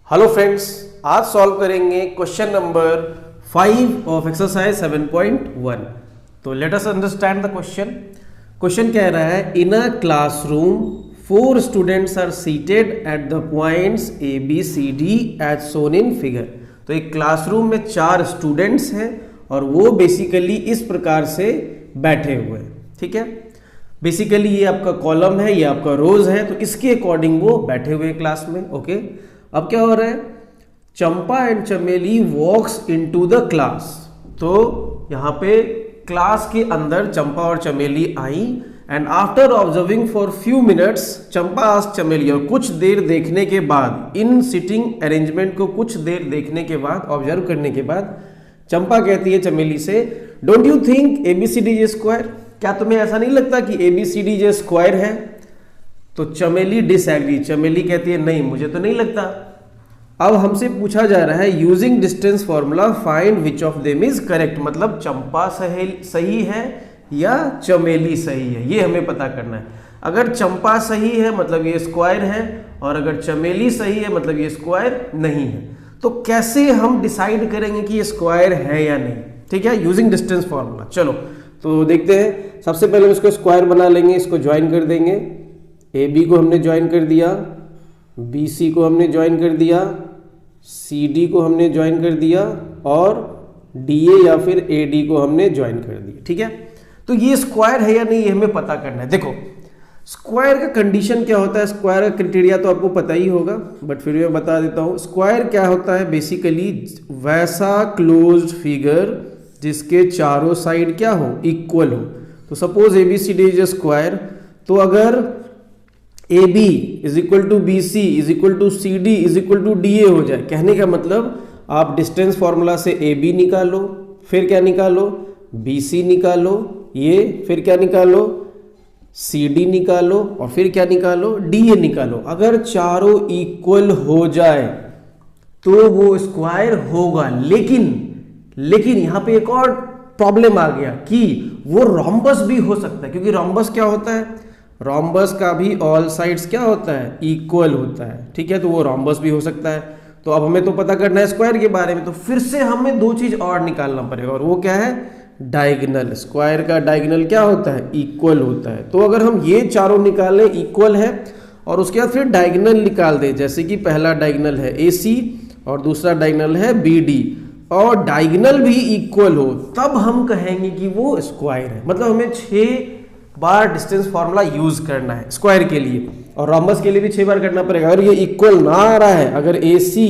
Hello friends, आज solve करेंगे question number 5 of exercise 7.1। तो let us understand the question. Question कह रहा है in a classroom 4 students are seated at the points A B C D as shown in figure. तो एक classroom में 4 students हैं और वो बेसिकली इस प्रकार से बैठे हुए हैं। ठीक है, बेसिकली ये आपका कॉलम है, ये आपका रोज है, तो इसके अकॉर्डिंग वो बैठे हुए क्लास में। ओके, अब क्या हो रहा है, चंपा एंड चमेली वॉक्स इनटू द क्लास। तो यहाँ पे क्लास के अंदर चंपा और चमेली आई and after observing for few minutes Champa asked Chameli, और कुछ देर देखने के बाद, इन सिटिंग अरेंजमेंट को कुछ देर देखने के बाद, ऑब्जर्व करने के बाद चंपा कहती है चमेली से, don't you think ABCD is square? क्या तुम्हें ऐसा नहीं लगता कि ABCD जो स्क्वायर है? तो चमेली डिसएग्री, चमेली कहती है नहीं, मुझे तो नहीं लगता। अब हमसे पूछा जा रहा है using distance formula find which of them is correct, मतलब चंपा सही है या चमेली सही है, ये हमें पता करना है। अगर चंपा सही है मतलब ये स्क्वायर है, और अगर चमेली सही है मतलब ये स्क्वायर नहीं है। तो कैसे हम डिसाइड करेंगे कि ये स्क्वायर है या नहीं? ठीक है, यूजिंग डिस्टेंस फॉर्मूला। चलो तो देखते हैं। सबसे पहले इसको स्क्वायर बना लेंगे, इसको ज्वाइन कर देंगे। AB को हमने ज्वाइन कर दिया, BC को हमने ज्वाइन कर दिया, CD को हमने ज्वाइन कर दिया, और DA या फिर AD को हमने ज्वाइन कर दिया। ठीक है, तो ये स्क्वायर है या नहीं ये हमें पता करना है। देखो स्क्वायर का कंडीशन क्या होता है, स्क्वायर का क्राइटेरिया तो आपको पता ही होगा, बट फिर मैं बता देता हूँ। स्क्वायर क्या होता है, बेसिकली वैसा क्लोज्ड फिगर जिसके चारों साइड क्या हो, इक्वल हो। तो suppose ABCD is a square, तो अगर AB is equal to BC is equal to CD is equal to DA हो जाए, कहने का मतलब आप डिस्टेंस फॉर्मूला से AB निकालो, फिर क्या निकालो, BC निकालो, ये फिर क्या निकालो, CD निकालो, और फिर क्या निकालो, DA निकालो। अगर चारों इक्वल हो जाए तो वो स्क्वायर होगा। लेकिन यहां पे एक और प्रॉब्लम आ गया कि वो रोम्बस भी हो सकता है, क्योंकि रोम्बस क्या होता है, रोम्बस का भी ऑल साइड्स क्या होता है, इक्वल होता है। ठीक है, तो वो रोम्बस भी हो सकता है। तो अब हमें तो पता करना है स्क्वायर के बारे में, तो फिर से हमें दो चीज और निकालना पड़ेगा, और वो क्या है, डायगोनल। स्क्वायर का डायगोनल क्या होता है, इक्वल होता है। तो अगर हम ये चारों निकालें इक्वल है, और उसके बाद फिर डायगोनल निकाल दें, जैसे कि पहला डायगोनल है AC और दूसरा डायगोनल है BD, और डायगोनल भी इक्वल हो, तब हम कहेंगे कि वो स्क्वायर है। मतलब हमें 6 बार डिस्टेंस फॉर्मूला यूज करना है स्क्वायर के लिए, और रोम्बस के लिए भी 6 बार करना पड़ेगा। अगर ये इक्वल ना आ रहा है, अगर AC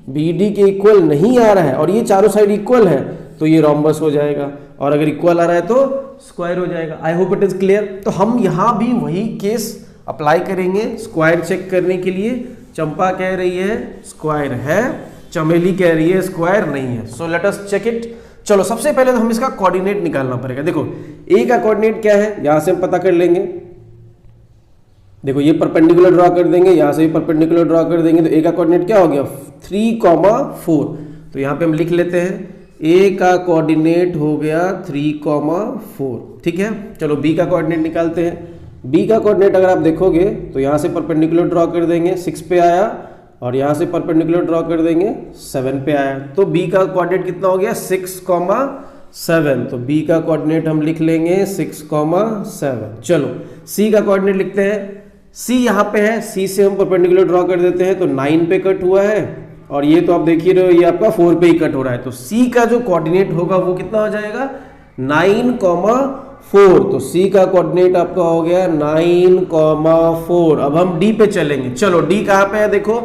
BD के इक्वल नहीं आ रहा है और ये चारों साइड इक्वल है, तो ये रोम्बस हो जाएगा, और अगर इक्वल आ रहा है तो स्क्वायर हो जाएगा। I hope it is clear. तो हम यहां भी वही केस अप्लाई करेंगे स्क्वायर चेक करने के लिए। चंपा कह रही है स्क्वायर है, चमेली कह रही है स्क्वायर नहीं है। So let us check it. चलो सबसे पहले तो हम इसका कोऑर्डिनेट निकालना पड़ेगा। देखो A का कोऑर्डिनेट क्या है, यहां से हम पता कर लेंगे। देखो ये परपेंडिकुलर ड्रॉ कर देंगे, यहां से भी परपेंडिकुलर ड्रॉ कर देंगे, तो A का कोऑर्डिनेट क्या हो गया, 3,4। तो यहां पे हम लिख लेते हैं A का कोऑर्डिनेट हो गया 3,4। ठीक है, चलो B का कोऑर्डिनेट निकालते हैं। B का कोऑर्डिनेट अगर आप देखोगे तो यहां से परपेंडिकुलर ड्रॉ कर देंगे, 6 पे आया, और यहां से परपेंडिकुलर ड्रॉ कर देंगे, 7 पे आया। तो B का कोऑर्डिनेट कितना हो गया, 6,7। तो B का कोऑर्डिनेट हम लिख लेंगे 6,7। चलो C का कोऑर्डिनेट लिखते हैं। C यहाँ पे है, C से हम परपेंडिकुलर ड्रॉ कर देते हैं, तो 9 पे कट हुआ है, और ये तो आप देख ही रहे हो ये आपका 4 पे ही कट हो रहा है। तो C का जो कोऑर्डिनेट होगा वो कितना हो जाएगा, 9,4। तो C का कोऑर्डिनेट आपका हो गया 9,4। अब हम D पे चलेंगे। चलो D कहाँ पे है, देखो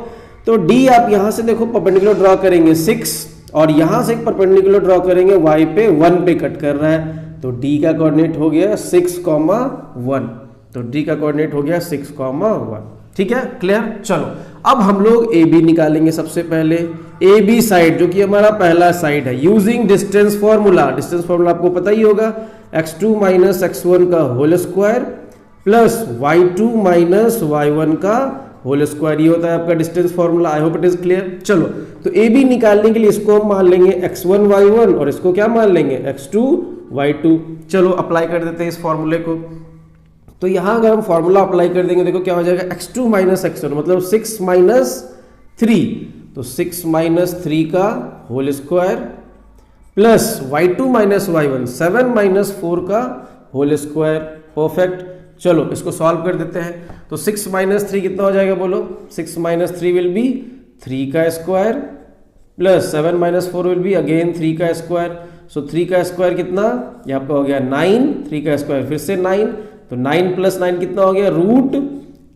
तो D आप यहां से देखो परपेंडिकुलर ड्रॉ करेंगे 6, और यहां से एक परपेंडिकुलर ड्रॉ करेंगे Y पे, 1 पे कट कर रहा है। तो D का कोऑर्डिनेट हो गया 6,1। तो D का कोऑर्डिनेट हो गया 6,1। ठीक है, क्लियर। चलो अब हम लोग AB निकालेंगे। सबसे पहले AB साइड जो कि हमारा पहला साइड है, using distance formula. Distance formula आपको पता ही होगा, x2 माइनस x1 का whole square plus y2 minus y1 का होल स्क्वायर, ये होता है आपका distance formula. I hope it is clear. चलो तो AB निकालने के लिए इसको हम मान लेंगे x1 y1, और इसको क्या मान लेंगे, x2 y2। चलो अप्लाई कर देते हैं इस फॉर्मूले को। तो यहां अगर हम फॉर्मूला अप्लाई कर देंगे, देखो क्या हो जाएगा, x2 माइनस x1 मतलब 6 माइनस 3 तो 6 माइनस 3 का whole square plus y2 minus y1 7 minus 4 का होल स्क्वायर। परफेक्ट। चलो इसको सॉल्व कर देते हैं। तो 6 माइनस 3 कितना हो जाएगा बोलो? 6 माइनस 3 विल बी 3 का square plus 7 minus 4 will be again 3 का स्क्वायर। सो 3 का स्क्वायर कितना? ये आपका हो गया 9, 3 का स्क्वायर फिर से 9, तो 9 प्लस 9 कितना हो गया? रूट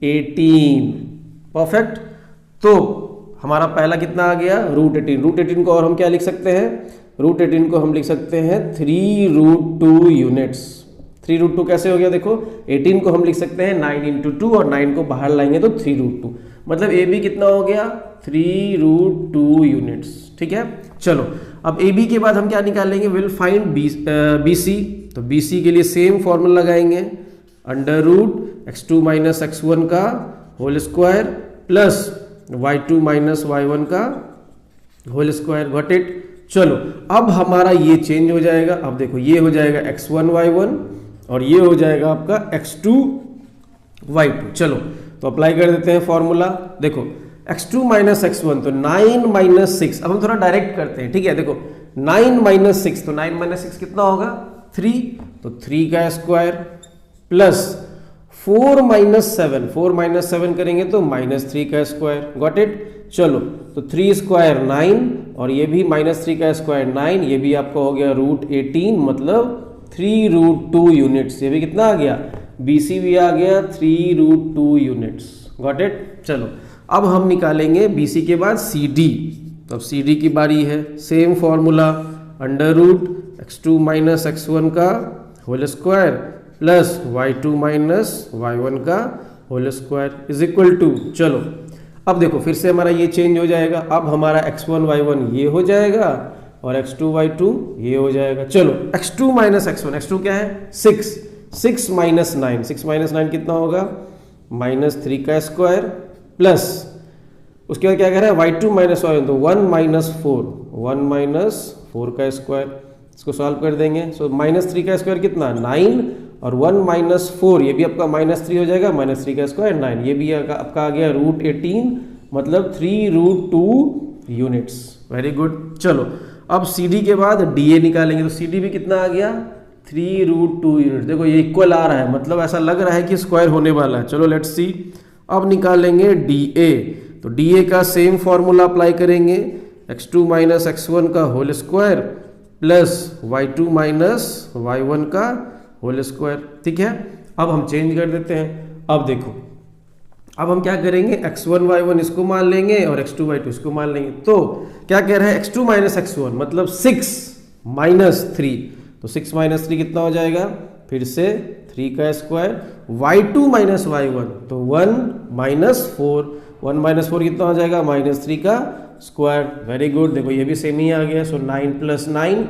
18। परफेक्ट। तो हमारा पहला कितना आ गया? रूट 18। रूट 18 को और हम क्या लिख सकते हैं? रूट 18 को हम लिख सकते हैं 3 रूट 2 यूनिट्स। 3 रूट 2 कैसे हो गया? देखो 18 को हम लिख सकते हैं 9 इंटू 2 और 9 को बाहर लाएंगे तो 3 रूट 2, मतलब ए बी कितना हो गया? 3 रूट 2 यूनिट्स। ठीक है। चलो अब ए बी के बाद हम क्या निकालेंगे? Will find B C. तो बी सी के लिए सेम फॉर्मूला लगाएंगे, under root x2 minus x1 का whole square plus y2 minus y1 का होल स्क्वायर। Got it. चलो अब हमारा ये चेंज हो जाएगा। अब देखो ये हो जाएगा x1 y1 और ये हो जाएगा आपका x2 y2। चलो तो अप्लाई कर देते हैं फॉर्मूला। देखो x2 माइनस x1 तो 9 माइनस 6। अब हम थोड़ा डायरेक्ट करते हैं। ठीक है। देखो 9 माइनस 6 तो 9 माइनस 6 कितना होगा? 3, तो 3 का स्क्वायर प्लस 4 माइनस 7, 4 माइनस 7 करेंगे तो माइनस 3 का स्क्वायर। Got it. चलो तो 3 स्क्वायर 9 और ये भी माइनस 3 का स्क्वायर 9, ये भी आपका हो गया रूट 18, मतलब 3 रूट 2 यूनिट्स। ये भी कितना आ गया? BC भी आ गया 3 रूट 2 यूनिट्स। Got it. चलो अब हम निकालेंगे BC के बाद CD। तो अब CD की बारी है। Same formula, under root x2 minus x1 का whole square plus y2 minus y1 का whole square is equal to. चलो अब देखो फिर से हमारा ये चेंज हो जाएगा। अब हमारा x1 y1 ये हो जाएगा और x2 y2 ये हो जाएगा। चलो x2 माइनस x1, x2 क्या है? 6, 6 माइनस 9, 6 माइनस 9 कितना होगा? माइनस 3 का स्क्वायर प्लस उसके बाद क्या कह रहा है? y2 माइनस y1 तो 1 माइनस 4, 1 माइनस 4 का स्क्वायर। इसको सॉल्व कर देंगे। सो माइनस 3 का स्क्वायर कितना? 9 और 1 माइनस 4 ये भी आपका माइनस 3 हो जाएगा, माइनस 3 का स्क्वायर 9, ये भी आपका आ गया रूट 18, मतलब 3 रूट 2 यूनिट्स। Very good. चलो अब CD के बाद DA निकालेंगे। तो CD भी कितना आ गया? 3 रूट 2 यूनिट। देखो ये इक्वल आ रहा है, मतलब ऐसा लग रहा है कि स्क्वायर होने वाला है। चलो लेट्स सी। अब निकालेंगे DA। तो DA का सेम फॉर्मूला अप्लाई करेंगे, x2 माइनस x1 का whole square plus y2 minus y1 का होल स्क्वायर। ठीक है। अब हम चेंज कर देते हैं। अब देखो अब हम क्या करेंगे? x1 y1 इसको मान लेंगे और x2 y2 इसको मान लेंगे। तो क्या कह रहा है? x2 माइनस x1 मतलब 6 माइनस 3, तो 6 माइनस 3 कितना हो जाएगा? फिर से 3 का स्क्वायर, y2 माइनस y1 तो 1 माइनस 4, 1 माइनस 4 कितना हो जाएगा? माइनस 3 का स्क्वायर। Very good. देखो ये भी सेम ही आ गया। सो 9 प्लस 9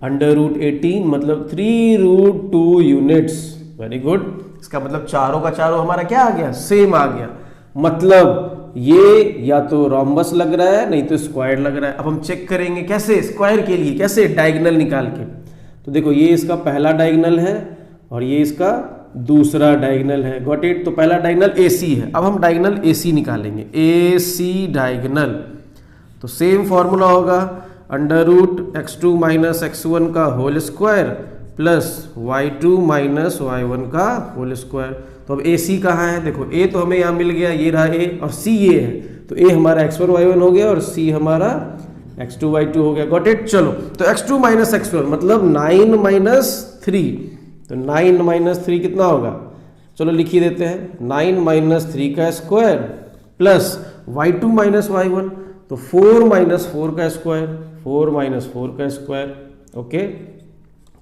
अंडर रूट 18, मतलब 3 रूट 2 यूनिट्स। Very good. इसका मतलब चारों का चारों हमारा क्या आ गया? सेम आ गया। मतलब ये या तो रोम्बस लग रहा है नहीं तो स्क्वायर लग रहा है। अब हम चेक करेंगे कैसे स्क्वायर के लिए, कैसे डायगोनल निकाल के। तो देखो ये इसका पहला डायगोनल है और ये इसका दूसरा डायगोनल है। Got it. तो पहला डायगोनल AC है। अब हम डायगोनल AC निकालेंगे, AC डायगोनल। तो सेम फॉर्मूला होगा, under root x2 minus x1 का whole square plus y2 minus y1 का होल स्क्वायर। तो अब AC कहाँ है? देखो A तो हमें यहाँ मिल गया, ये रहा A, और C ये है। तो A हमारा x1 y1 हो गया और C हमारा x2 y2 हो गया। Got it. चलो तो x2 माइनस x1 मतलब 9 माइनस 3, तो 9 माइनस 3 कितना होगा? चलो लिख ही देते हैं, 9 माइनस 3 का square plus y2 minus y1 तो 4 माइनस 4 का स्क्वायर, 4 माइनस 4 का स्क्वायर। ओके।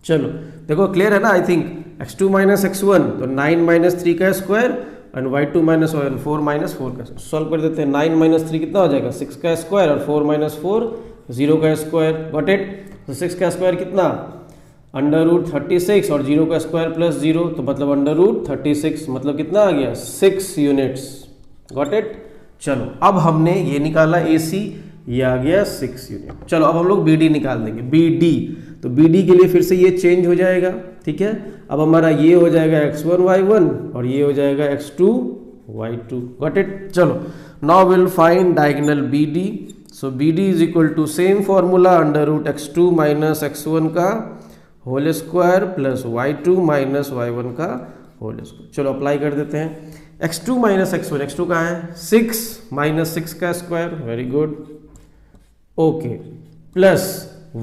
चलो देखो क्लियर है ना? I think x2 minus x1 तो 9 माइनस 3 का square and y2 minus y1 4 minus 4 का। सॉल्व कर देते हैं। 9 माइनस 3 कितना हो जाएगा? 6 का स्क्वायर और 4 माइनस 4 0 का स्क्वायर। Got it. तो 6 का स्क्वायर कितना? अंडर रूट 36 और 0 का स्क्वायर प्लस 0 तो मतलब अंडर रूट 36, मतलब कितना आ गया? 6 यूनिट्स। Got it. चलो अब हमने ये निकाला AC, ये आ गया 6 यूनिट। चलो अब हम लोग BD निकाल देंगे, BD। तो BD के लिए फिर से ये चेंज हो जाएगा। ठीक है। अब हमारा ये हो जाएगा x1 y1 और ये हो जाएगा x2 y2। Got it. चलो now will find diagonal BD। So B D is equal to same formula under root x2 minus x1 का whole square plus y2 minus y1 का होल स्क्वायर। चलो apply कर देते हैं। x2 minus x1, x2 कहाँ है 6 minus 6 का square, very good, okay, plus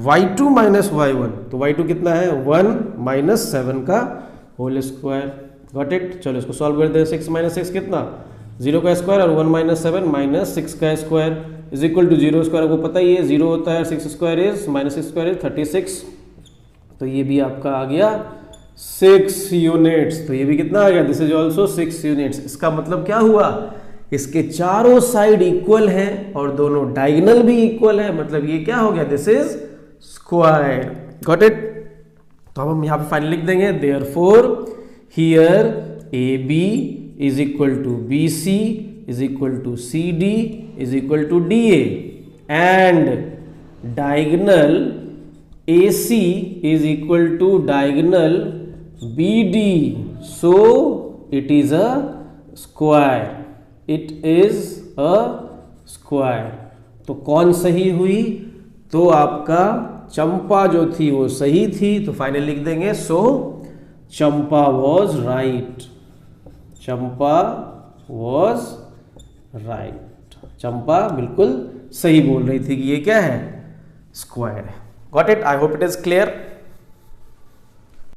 y2 minus y1, तो y2 कितना है 1 माइनस 7 का होल स्क्वायर, गॉट इट। चलो इसको सॉल्व कर दें। 6 माइनस 6 कितना 0 का स्क्वायर और 1 माइनस 7 माइनस 6 का square is equal to 0 square, आपको पता ही है 0 होता है, 6 square is minus 6 square is 36, तो ये भी आपका आ गया 6 यूनिट्स। तो ये भी कितना आ गया, दिस इज ऑल्सो 6 यूनिट्स। इसका मतलब क्या हुआ, इसके चारों साइड इक्वल हैं और दोनों डायगोनल भी इक्वल है, मतलब ये क्या हो गया, this is square, got it. तो अब हम यहाँ पे फाइनल लिख देंगे, therefore here A B is equal to B C is equal to C D is equal to D A and diagonal A C is equal to diagonal B D, so it is a square, it is a square. तो कौन सही हुई, तो आपका चंपा जो थी वो सही थी, तो फाइनल लिख देंगे, so Champa was right, Champa was right, Champa बिल्कुल सही बोल रही थी कि ये क्या है, स्क्वायर है। Got it, I hope it is clear.